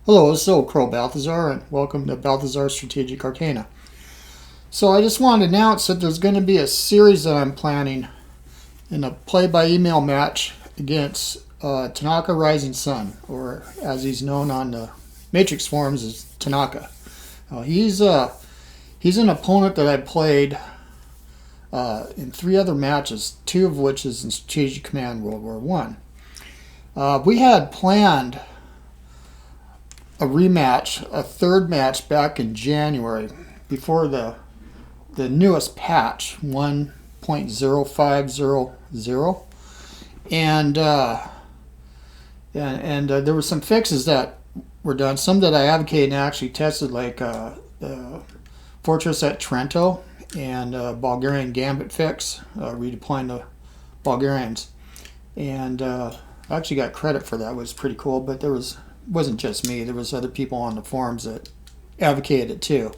Hello, this is Crow Balthazor, and welcome to Balthazar Strategic Arcana. So I just wanted to announce that there's going to be a series that I'm planning in a play-by-email match against Tanaka Rising Sun, or as he's known on the Matrix forums as Tanaka. He's an opponent that I played in 3 other matches, 2 of which is in Strategic Command World War One. We had planned a rematch, a 3rd match back in January before the newest patch 1.0500, and there were some fixes that were done. Some that I advocated and actually tested, like the Fortress at Trento and Bulgarian Gambit fix, redeploying the Bulgarians, and I actually got credit for that. It was pretty cool, but wasn't just me. There was other people on the forums that advocated it too.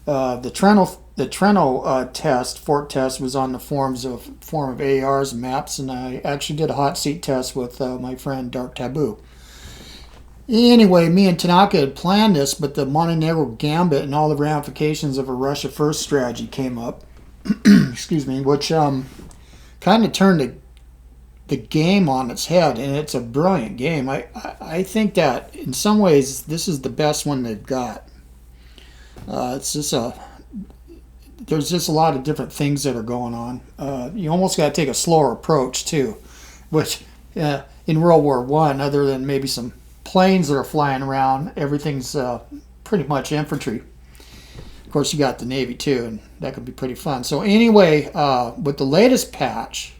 The Trento test, fort test, was on the form of ARs and maps, and I actually did a hot seat test with my friend Dark Taboo. Anyway, me and Tanaka had planned this, but the Montenegro Gambit and all the ramifications of a Russia First strategy came up. Excuse me, which kind of turned the game on its head, and it's a brilliant game. I think that in some ways this is the best one they've got. There's just a lot of different things that are going on. You almost got to take a slower approach too, which in World War One, other than maybe some planes that are flying around, everything's pretty much infantry. Of course, you got the Navy too, and that could be pretty fun. So anyway, with the latest patch,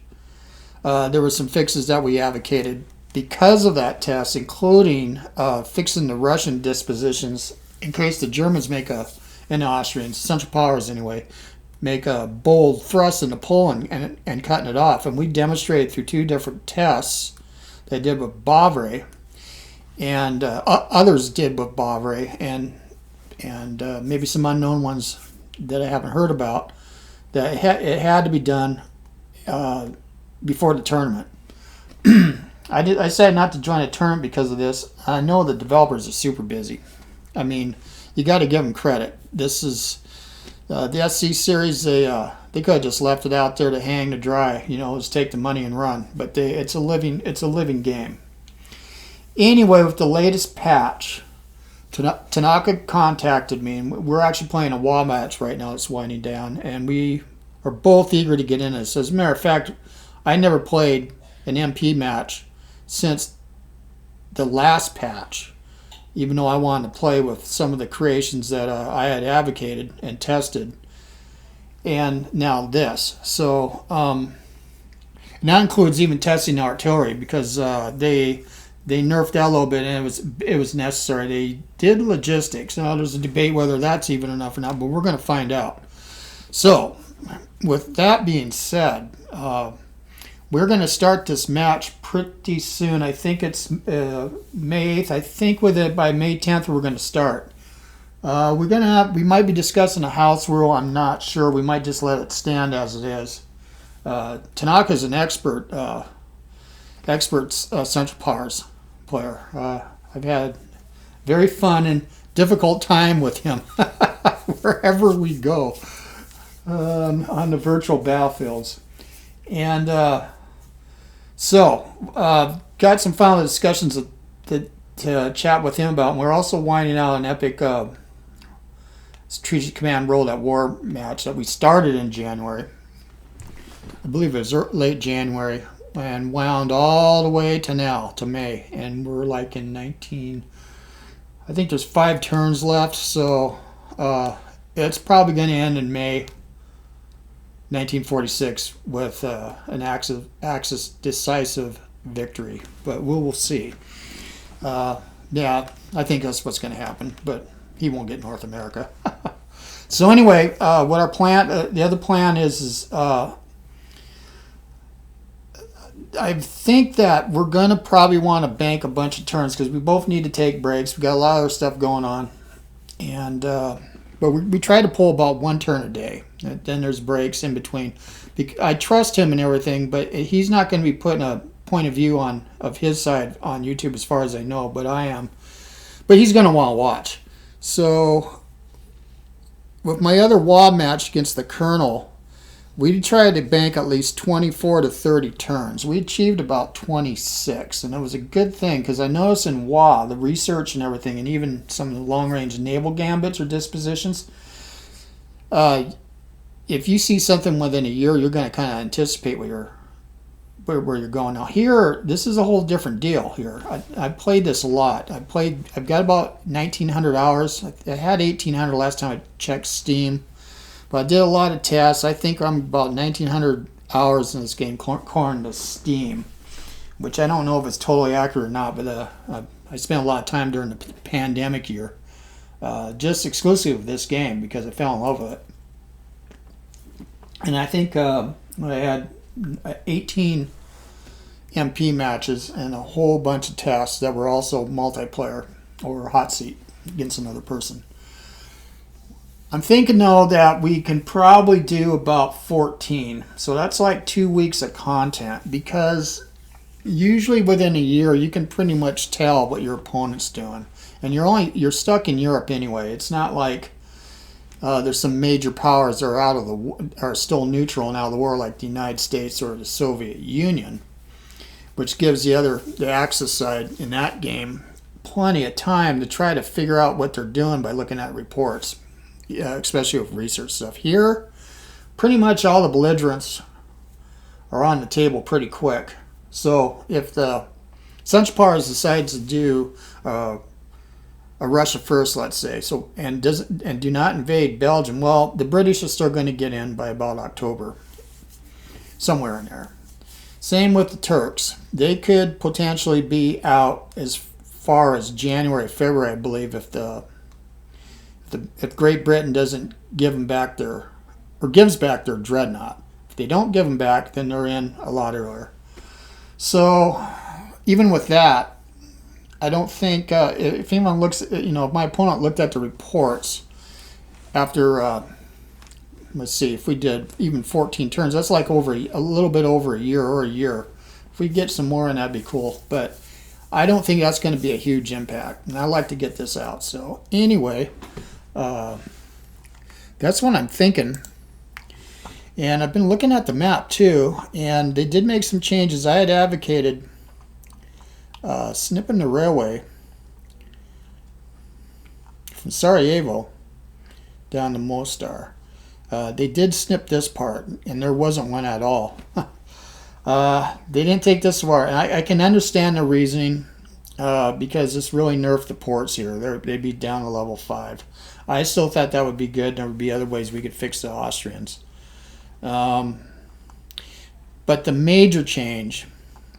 there were some fixes that we advocated because of that test, including fixing the Russian dispositions in case the Germans and the Austrians, Central Powers anyway, make a bold thrust into Poland and cutting it off. And we demonstrated through 2 different tests they did with Bavary, and others did with Bavary, and maybe some unknown ones that I haven't heard about, that it had to be done before the tournament. I decided not to join a tournament because of this. I know the developers are super busy. I mean, you got to give them credit. This is the SC series. They could have just left it out there to hang to dry. Just take the money and run. But it's a living game. Anyway, with the latest patch, Tanaka contacted me, and we're actually playing a WA match right now. It's winding down, and we are both eager to get in this. As a matter of fact, I never played an MP match since the last patch, even though I wanted to play with some of the creations that I had advocated and tested, and now this. So, and that includes even testing the artillery, because they nerfed that a little bit, and it was necessary. They did logistics. Now there's a debate whether that's even enough or not, but we're going to find out. So, with that being said, we're going to start this match pretty soon. I think it's May 8th. I think by May 10th we're going to start. We might be discussing a house rule. I'm not sure. We might just let it stand as it is. Tanaka's an expert Central Powers player. I've had a very fun and difficult time with him wherever we go on the virtual battlefields. And got some final discussions to chat with him about. And we're also winding out an epic Strategic Command World at War match that we started in January. I believe it was late January, and wound all the way to now, to May. And we're like in I think there's 5 turns left, so it's probably going to end in May 1946 with an Axis decisive victory, but we'll see. Yeah, I think that's what's going to happen, but he won't get North America. So anyway, what our plan, the other plan is I think that we're going to probably want to bank a bunch of turns, because we both need to take breaks. We got a lot of other stuff going on, and but we try to pull about 1 turn a day. Then there's breaks in between. I trust him and everything, but he's not going to be putting a point of view of his side on YouTube, as far as I know, but I am. but he's going to want to watch. So with my other WA match against the Colonel, we tried to bank at least 24 to 30 turns. We achieved about 26, and it was a good thing because I noticed in WA, the research and everything, and even some of the long-range naval gambits or dispositions, if you see something within a year, you're going to kind of anticipate where you're going. Now here, this is a whole different deal here. I played this a lot. I've got about 1,900 hours. I had 1,800 last time I checked Steam. But I did a lot of tests. I think I'm about 1,900 hours in this game according to Steam, which I don't know if it's totally accurate or not, but I spent a lot of time during the pandemic year just exclusively with this game because I fell in love with it. And I think I had 18 MP matches and a whole bunch of tests that were also multiplayer or hot seat against another person. I'm thinking, though, that we can probably do about 14. So that's like 2 weeks of content because usually within a year you can pretty much tell what your opponent's doing. And you're stuck in Europe anyway. It's not like there's some major powers that are still neutral and out of the war like the United States or the Soviet Union, which gives the Axis side in that game plenty of time to try to figure out what they're doing by looking at reports. Especially with research stuff. Here, pretty much all the belligerents are on the table pretty quick. So if the Central Powers decides to do a Russia first, let's say, and do not invade Belgium, well, the British are still going to get in by about October, somewhere in there. Same with the Turks. They could potentially be out as far as January, February, I believe, if Great Britain doesn't give them back gives back their dreadnought. If they don't give them back, then they're in a lot earlier. So even with that, I don't think if anyone looks, if my opponent looked at the reports after, let's see, if we did even 14 turns, that's like a little bit over a year or a year. If we get some more in, that'd be cool. But I don't think that's going to be a huge impact, and I like to get this out. So anyway. That's what I'm thinking. And I've been looking at the map too, and they did make some changes. I had advocated snipping the railway from Sarajevo down to Mostar. They did snip this part, and there wasn't one at all. They didn't take this far, and I can understand the reasoning because this really nerfed the ports here. They'd be down to level 5. I still thought that would be good. There would be other ways we could fix the Austrians. But the major change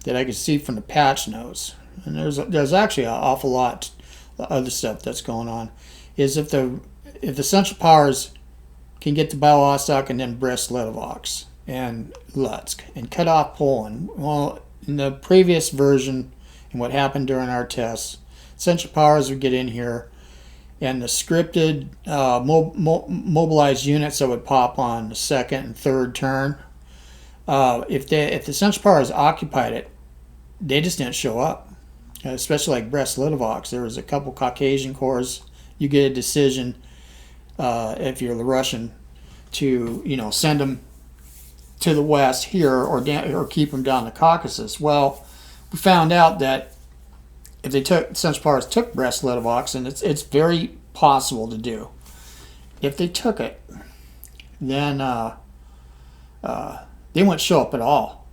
that I could see from the patch notes, and there's actually an awful lot of other stuff that's going on, is if the Central Powers can get to Bialystok and then Brest-Litovsk and Lutsk and cut off Poland. Well, in the previous version and what happened during our tests, Central Powers would get in here, and the scripted mobilized units that would pop on the second and third turn, if the Central Powers occupied it, they just didn't show up. Especially like Brest-Litovsk, there was a couple Caucasian corps. You get a decision if you're the Russian to send them to the west here or keep them down the Caucasus. Well, we found out that if Central Powers took Brest-Litovsk, and it's very possible to do. If they took it, then they wouldn't show up at all.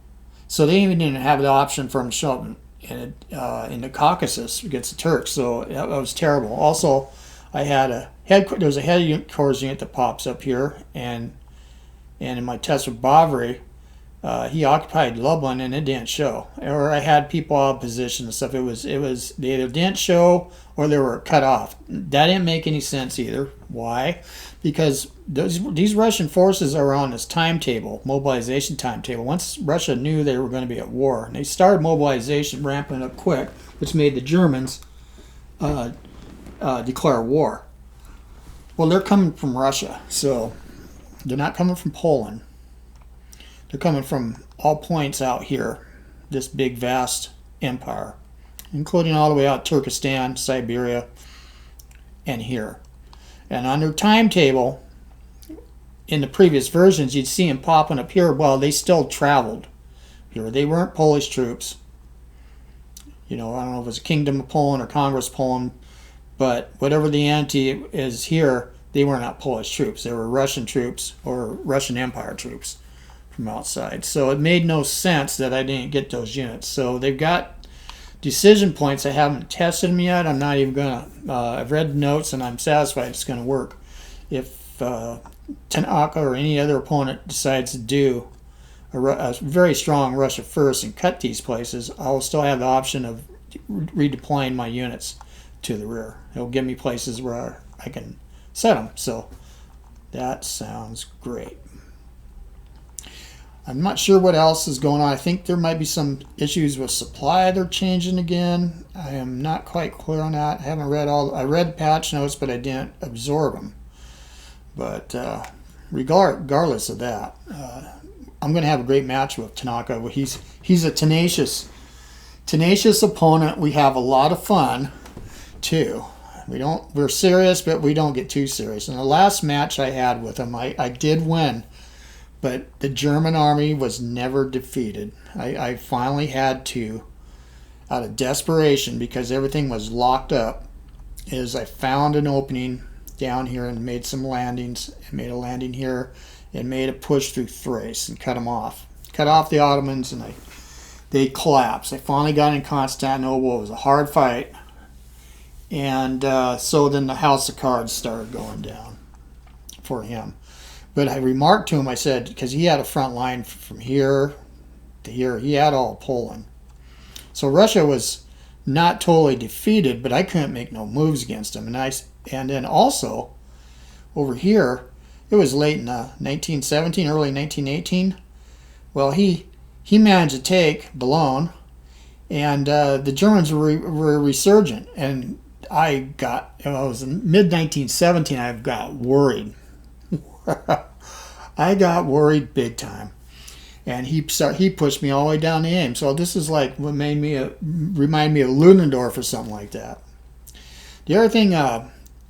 So they even didn't have the option for them to show up in the Caucasus against the Turks. So that was terrible. Also, I had there's a headquarters unit that pops up here, and in my test with Bavary, he occupied Lublin and it didn't show. Or I had people out of position and stuff. It was they either didn't show or they were cut off. That didn't make any sense either. Why? Because these Russian forces are on this timetable, mobilization timetable. Once Russia knew they were going to be at war, and they started mobilization ramping up quick, which made the Germans declare war. Well, they're coming from Russia, so they're not coming from Poland. They're coming from all points out here, this big, vast empire, including all the way out Turkestan, Siberia, and here. And on their timetable, in the previous versions, you'd see them popping up here. Well, they still traveled here. They weren't Polish troops. You know, I don't know if it was Kingdom of Poland or Congress Poland, but whatever the entity is here, they were not Polish troops. They were Russian troops or Russian Empire troops from outside. So it made no sense that I didn't get those units. So they've got decision points. I haven't tested them yet. I'm not even going to. I've read the notes and I'm satisfied it's going to work. If Tanaka or any other opponent decides to do a very strong Russia first and cut these places, I'll still have the option of redeploying my units to the rear. It'll give me places where I can set them. So that sounds great. I'm not sure what else is going on. I think there might be some issues with supply they're changing again. I am not quite clear on that. I haven't read all. I read patch notes, but I didn't absorb them. But regardless of that, I'm going to have a great match with Tanaka. He's a tenacious opponent. We have a lot of fun too. We're serious, but we don't get too serious. In the last match I had with him, I did win, but the German army was never defeated. I finally had to, out of desperation, because everything was locked up, I found an opening down here and made some landings. And made a landing here and made a push through Thrace and cut them off. Cut off the Ottomans and they collapsed. I finally got in Constantinople. It was a hard fight. And so then the house of cards started going down for him. But I remarked to him, I said, because he had a front line from here to here. He had all Poland. So Russia was not totally defeated, but I couldn't make no moves against him. And then also, over here, it was late in 1917, early 1918. Well, he managed to take Boulogne, and the Germans were resurgent. And it was in mid-1917, I got worried. I got worried big time. And he pushed me all the way down the Aim. So this is like what remind me of Ludendorff or something like that. The other thing,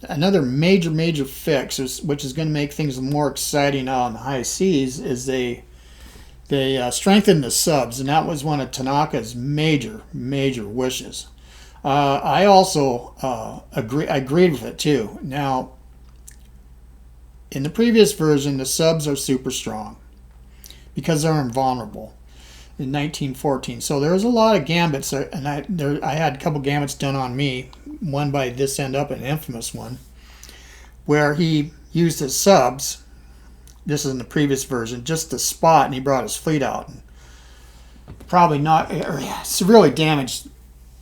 another major fix, which is going to make things more exciting out on the high seas, is they strengthened the subs, and that was one of Tanaka's major wishes. I also agreed with it too. Now, in the previous version, the subs are super strong because they're invulnerable in 1914. So there was a lot of gambits, and I had a couple gambits done on me, one by this end up, an infamous one, where he used his subs, this is in the previous version, just to spot, and he brought his fleet out. And probably not, severely damaged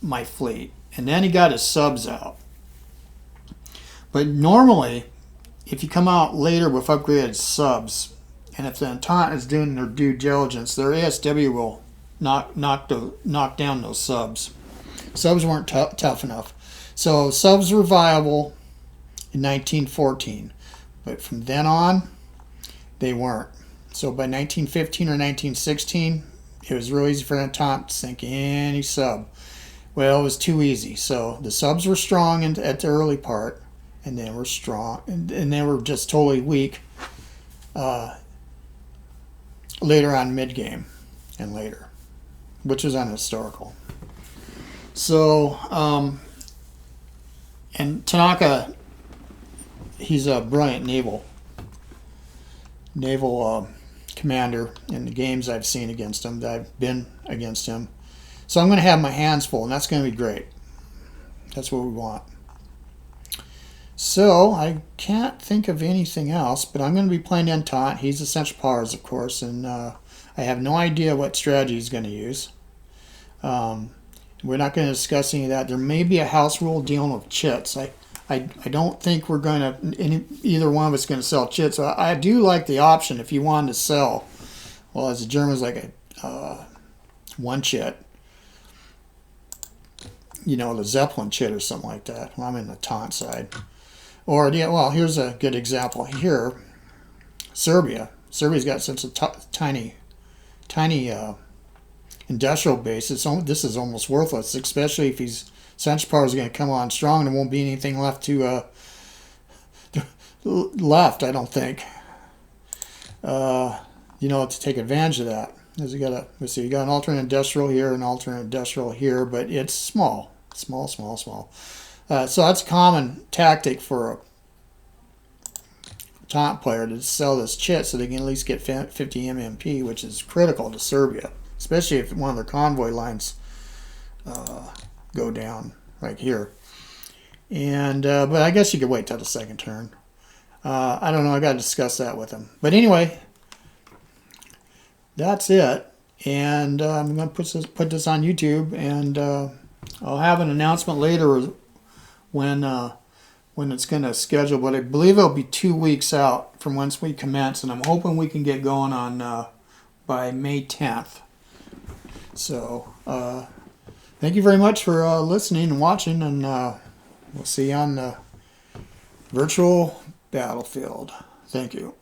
my fleet. And then he got his subs out. But normally, if you come out later with upgraded subs, and if the Entente is doing their due diligence, their ASW will knock down those subs. Subs weren't tough enough. So subs were viable in 1914. But from then on, they weren't. So by 1915 or 1916, it was real easy for the Entente to sink any sub. Well, it was too easy. So the subs were strong at the early part, and then were strong, and they were just totally weak later on mid-game and later, which was unhistorical. So, and Tanaka, he's a brilliant naval commander in the games I've seen against him, that I've been against him. So I'm going to have my hands full, and that's going to be great. That's what we want. So I can't think of anything else, but I'm going to be playing Entente. He's Essential Powers, of course, and I have no idea what strategy he's going to use. We're not going to discuss any of that. There may be a house rule dealing with chits. I don't think we're going to, either one of us going to sell chits. So I do like the option if you wanted to sell, well, as the Germans, like a one chit. You know, the Zeppelin chit or something like that. Well, I'm in the taunt side. Or, yeah, well, here's a good example here. Serbia. Serbia's got such a tiny industrial base, this is almost worthless, especially if he's Central Power is going to come on strong and there won't be anything left to left, I don't think. To take advantage of that. Because let's see, you got an alternate industrial here, an alternate industrial here, but it's small. So that's a common tactic for a top player, to sell this chit so they can at least get 50 MMP, which is critical to Serbia, especially if one of their convoy lines go down right here. And but I guess you could wait till the second turn. I don't know. I got to discuss that with him. But anyway, that's it. And I'm going to put this on YouTube, and I'll have an announcement later when it's going to schedule. But I believe it'll be 2 weeks out from once we commence, and I'm hoping we can get going on by May 10th. So thank you very much for listening and watching, and we'll see you on the virtual battlefield. Thank you.